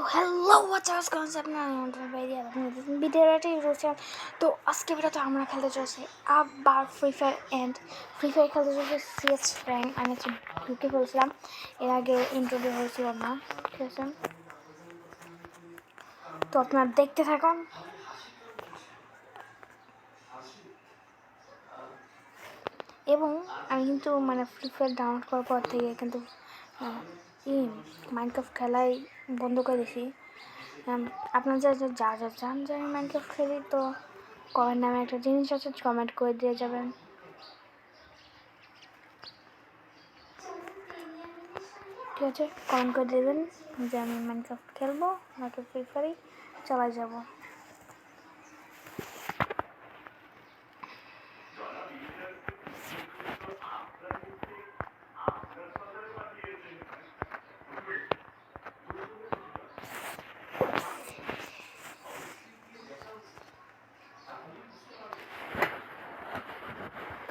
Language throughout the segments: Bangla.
তো হ্যালো হোয়াটস কনসেপ্ট না ভিডিওটাই রয়েছে। তো আজকে ভিডিওতে আমরা খেলতে চলছি আবার ফ্রি ফায়ার খেলতে চলছে সিএস র্যাঙ্ক। আমি হচ্ছে ঢুকে ফেলছিলাম, এর আগে ইন্টারভিউ হয়েছিল না, ঠিক আছে? তো আপনারা দেখতে থাকুন। এবং আমি কিন্তু ফ্রি ফায়ার ডাউনলোড করার পর থেকে কিন্তু মাইনক্রাফট খেলাই বন্ধ করে দিয়েছি। আপনারা যা চান যে আমি মাইনক্রাফট খেলি, তো কমেন্ট নামে একটা জিনিস আছে, কমেন্ট করে দিয়ে যাবেন। ঠিক আছে, কমেন্ট করে দেবেন যে আমি মাইনক্রাফট খেলবো নাকি ফ্রি ফায়ারই চালাই যাব।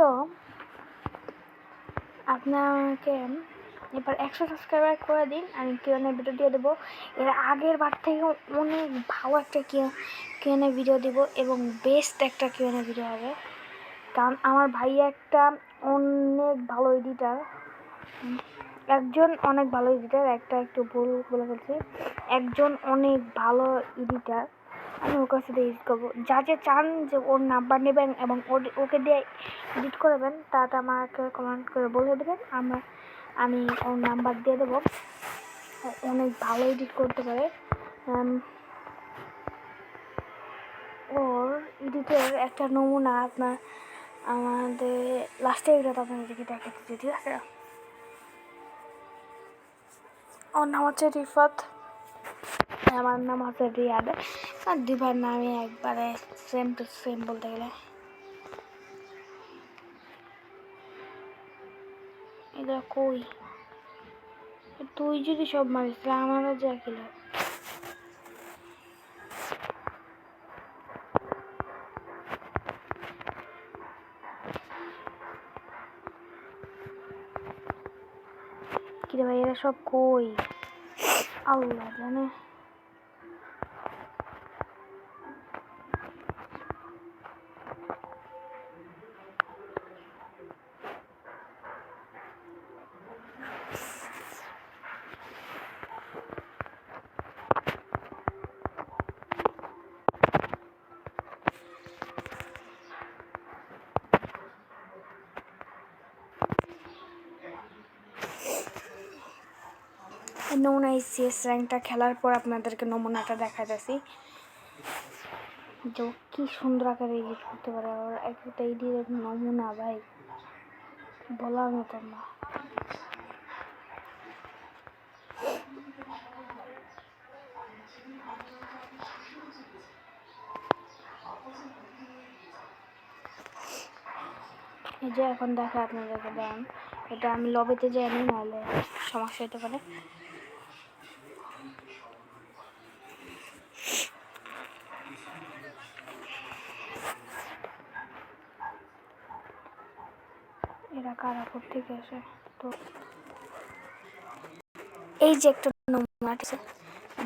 তো আপনাকে এবার 100 সাবস্ক্রাইবার করে দিন, আমি কিউএনএ ভিডিও দিয়ে দেবো। এর আগের বার থেকে অনেক ভালো একটা কিউএনএ ভিডিও দিব এবং বেস্ট একটা কিউএনএ ভিডিও হবে, কারণ আমার ভাই একটা অনেক ভালো এডিটার, একটা একটু ভুল বলে ফেলছি, একজন অনেক ভালো এডিটার। আমি ওর কাছে দিয়ে এডিট করবো। যা চান যে ওর নাম্বার নেবেন এবং ওকে দিয়ে এডিট করবেন, তাতে আমাকে কমেন্ট করে বলে দেবেন, আমি ওর নাম্বার দিয়ে দেবো। অনেক ভালো এডিট করতে পারে। ওর এডিটের একটা নমুনা আমাদের লাস্টের ভিডিওতে আপনাদেরকে দেখাচ্ছি, ঠিক আছে? ওর নাম হচ্ছে রিফাত, আমার নাম হচ্ছে রিয়াদ, আর দুইবার নামে একবারে সেম টু সেম বলতে গেলে। এটা কই, তুই যদি সব মারিস তাহলে আমারও যা কিলো। কিরে ভাই, এরা সব কই আল্লাহ জানে। নমুনা এই সিএস র্যাঙ্কটা খেলার পর আপনাদেরকে নমুনাটা দেখাতেছি, যে কি সুন্দর আকারে এডিট করতে পারে। ওর একটা এডিটের নমুনা ভাই বলার মতন না। এই যে এখন দেখে আপনাদেরকে দেন, এটা আমি লবিতে যাইনি, নাহলে সমস্যা হতে পারে। এরা কারা থেকে আসে? তো এই যে একটা নমুনা আছে,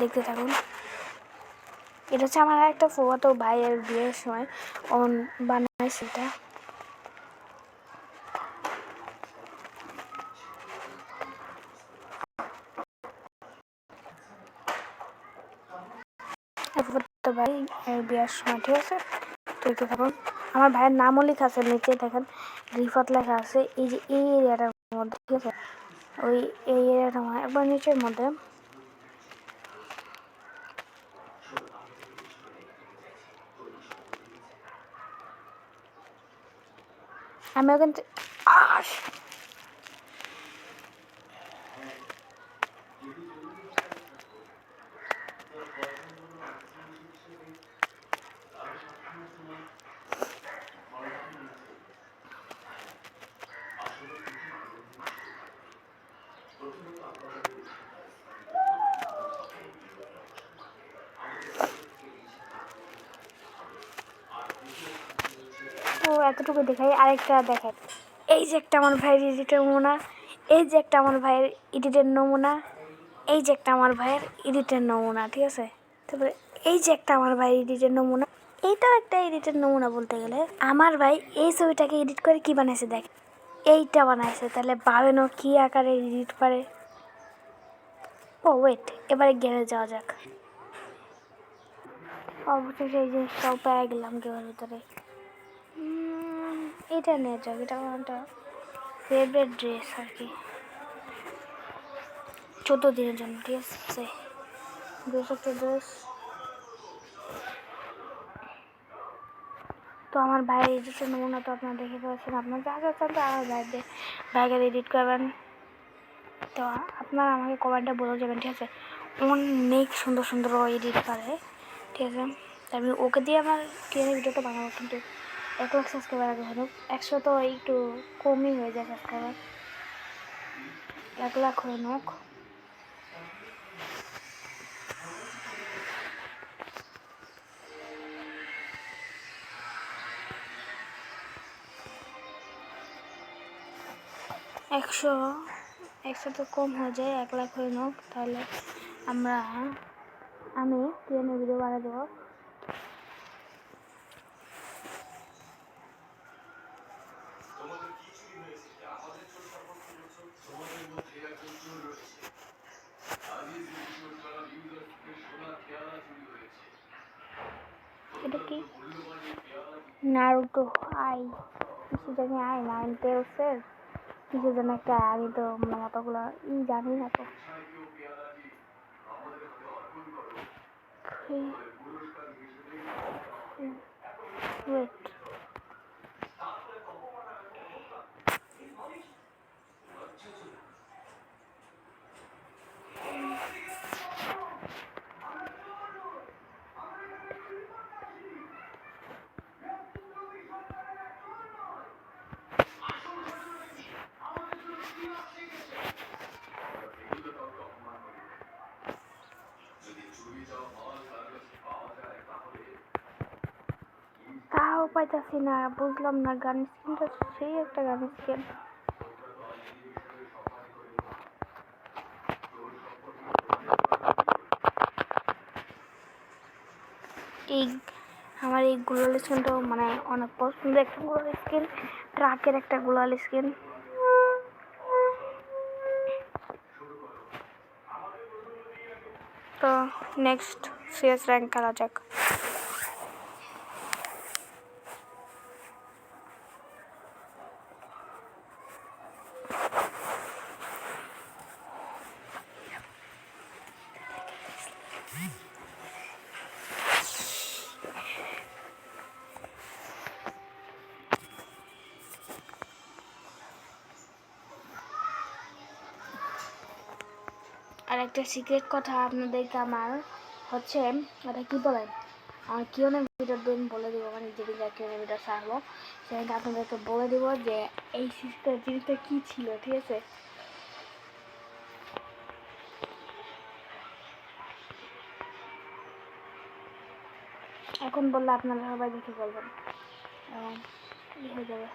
দেখতে থাকুন। এটা হচ্ছে আমার একটা ফুফাতো ভাইয়ের বিয়ের সময় বানাইছে এটা। ফুফাতো ভাই বিয়ের সময়, ঠিক আছে? তো দেখতে থাকুন। আমার ভাইয়ের নামও লেখা আছে নিচে, দেখেন রিফাত লেখা আছে। এই যে এই এরিয়াটার মধ্যে, ঠিক আছে? এই এরিয়াটা একবার নিচের মধ্যে। আমি ওখান থেকে এতটুকু দেখাই, আরেকটা দেখাই। এই যে একটা আমার ভাইয়ের এডিটের নমুনা, এই যে একটা আমার ভাইয়ের এডিটের নমুনা, এই যে একটা আমার ভাইয়ের এডিটের নমুনা, ঠিক আছে। তারপরে এই যে একটা আমার ভাইয়ের এডিটের নমুনা, এইটাও একটা এডিটের নমুনা বলতে গেলে। আমার ভাই এই ছবিটাকে এডিট করে কি বানাইছে দেখ, এইটা বানাইছে। তাহলে ভাবেনও কি আকারে এডিট পারে। ও ওয়েট, এবারে গেমে যাওয়া যাক। অবশেষে এই জিনিসটাও পেয়ে গেলাম গেমের ভিতরে। এটা নিয়ে যাক, এটা আমার একটা ফেভারিট ড্রেস আর কি, 14 দিনের জন্য, ঠিক আছে। ড্রেস একটা ড্রেস। তো আমার ভাইয়ের এডিটের নমুনা তো আপনারা দেখে ফেলেছেন। আপনার যা যা চান তো আমার ভাইকে এডিট করবেন। তো আপনারা আমাকে কমেন্টে বলে যাবেন, ঠিক আছে। অনেক সুন্দর সুন্দর ও এডিট পারে, ঠিক আছে। আমি ওকে দিয়ে আমার ট্রেনের ভিডিওটা বানাবো, কিন্তু 1 লাখ সাবস্ক্রাইবার আগে হলো। 100 তো একটু কমই হয়ে যায় সাবস্ক্রাইবার, 1 লাখ হয়ে নোক। একশো তো কম হয়ে যায়, 1 লাখ হয়ে নোক। তাহলে আমি ট্রেনের ভিডিও বানিয়ে দেবো। এটা কি নারুটো আই, কিছু জানি আই 9 টেলসের কিছু যেন একটা। আমি তো মতগুলো জানি না তো। ওয়েট, তাও পাইতাছি না, বুঝলাম না। গান স্কিনটা সেই একটা গান স্কিন। এই আমার এই গুলাল স্কিনটাও মানে অনেক পছন্দের একটা গুলাল স্কিন, ট্রাকের একটা গুলাল স্কিন। তো নেক্সট সিএস র্যাঙ্ক খেলা যাক। আর একটা সিক্রেট কথা আপনাদেরকে আমার হচ্ছে, ওটা কি বলেন, আমার কিউনে ভিডিওর দিন বলে দেবো, মানে যেদিন কিউনে ভিডিও ছাড়বো সেদিন আপনাদেরকে বলে দেবো যে এই সিস্টেম জিনিসটা কী ছিল, ঠিক আছে। এখন বললে আপনারা সবাই দেখে বলবেন এবং হয়ে যাবে,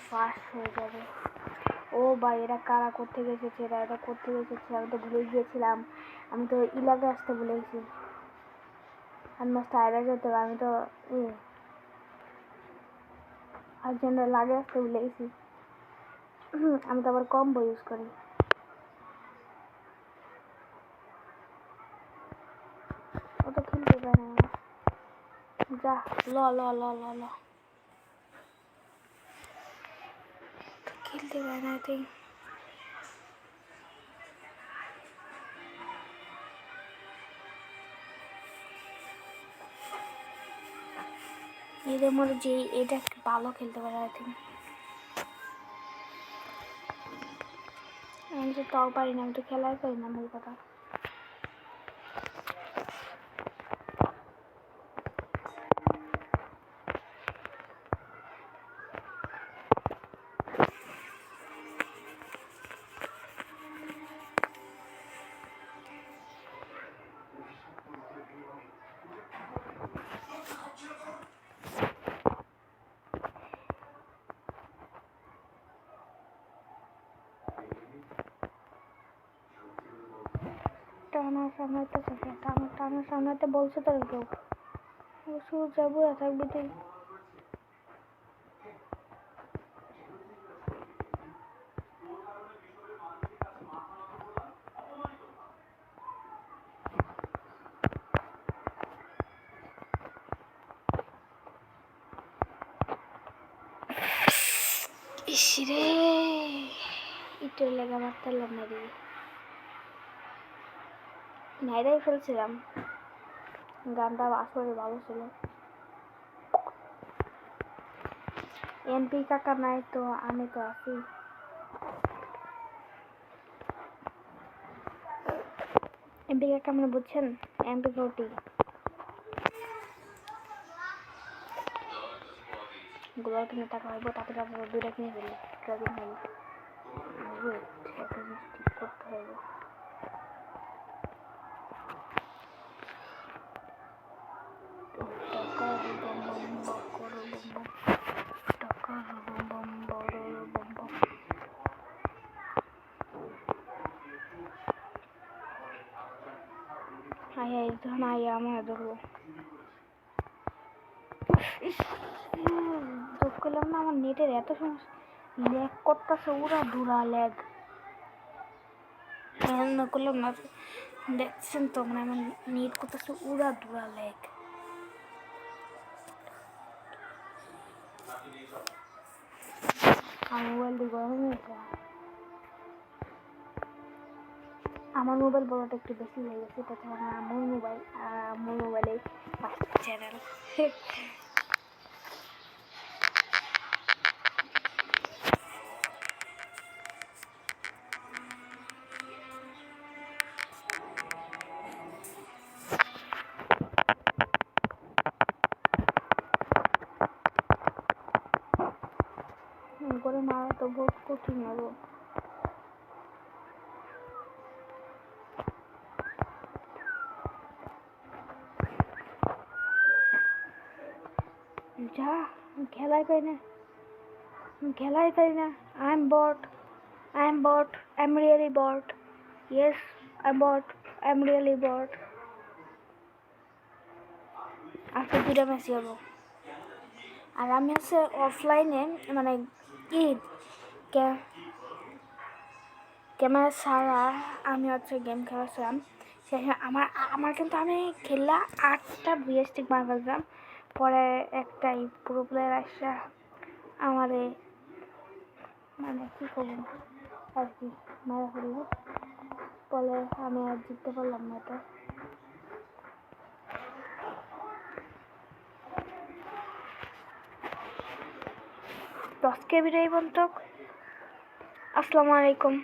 ফাস্ট হয়ে যাবে। ও ভাই, এরা কারা কোত্থেকে এসেছে, এটা কোত্থেকে এসেছে, আমি তো ভুলে গিয়েছিলাম। আমি তো ইলাকে আসতে ভুলে গেছি। আমি মাস্টার আয়রা যেতে হবে, আমি তো আর্জেন্টের লাগে আসতে ভুলে গেছি। আমি তো আবার কম্বো ইউজ করি। ও তো খেলতে পারে না, যা ল ল ল ল ল খেলতে পারে না। তুই এদের মধ্যে যে এটা ভালো খেলতে পারে, আই থিঙ্ক। আমি তো তাও পারি না, আমি তো খেলাই পারি না, মূল কথা। টানা সামলাতে থাকে, টানা সামলাতে বলছে তোর কেউ, শুধু যাবো থাকবি তুই। ইসরে ইটের লেগে মারতাম না রে, নাইরাই ফেলছিলাম। গানটা আসলে ভালো ছিল। এমপি কাকা নাই তো আমি তো আছি। এমপি কাকা মানে বুঝছেন, এমপি 40 গোলার কিনে টাকা হইব, তাতে আপনারা 2টা কিনে ফেলি, ড্রাগন হইব। একটা জিনিস ঠিক করতে হইব। আমার ধরবো যোগ করলাম না, আমার নেটের এত সমস্যা, ল্যাগ করতেছে উড়া ধুরা ল্যাগ। করলাম না, দেখছেন তো মানে আমার নেট করতেছে উড়া ধুরা ল্যাগ। আমার মোবাইলটি গরম হয়েছে, আমার মোবাইল বড়টা একটু বেশি হয়ে গেছে, তাছাড়া আমার মোবাইল আর আমার মোবাইলে 5টা চ্যানেল। করে মারা তো বহুত কঠিন হবে। যা খেলাই পাই না, খেলাই পাই না। I am bot, I am bot, I am really bot. Yes I am bot, I am really bot. আজকে 2টা ম্যাচ যাবো। আর আমি হচ্ছে অফলাইনে মানে কি ক্যামেরা ছাড়া আমি হচ্ছে গেম খেলাছিলাম। আমার আমার কিন্তু আমি খেললা 8টা বিএসটিক মার ফেলছিলাম। পরে একটাই পুরো প্লেয়ার আসা আমারে মানে কী করবো আর কি মারা ফেললো, বলে আমি আর জিততে পারলাম না। এটা 10 কে বিদায় বন্ধু। আসসালামু আলাইকুম।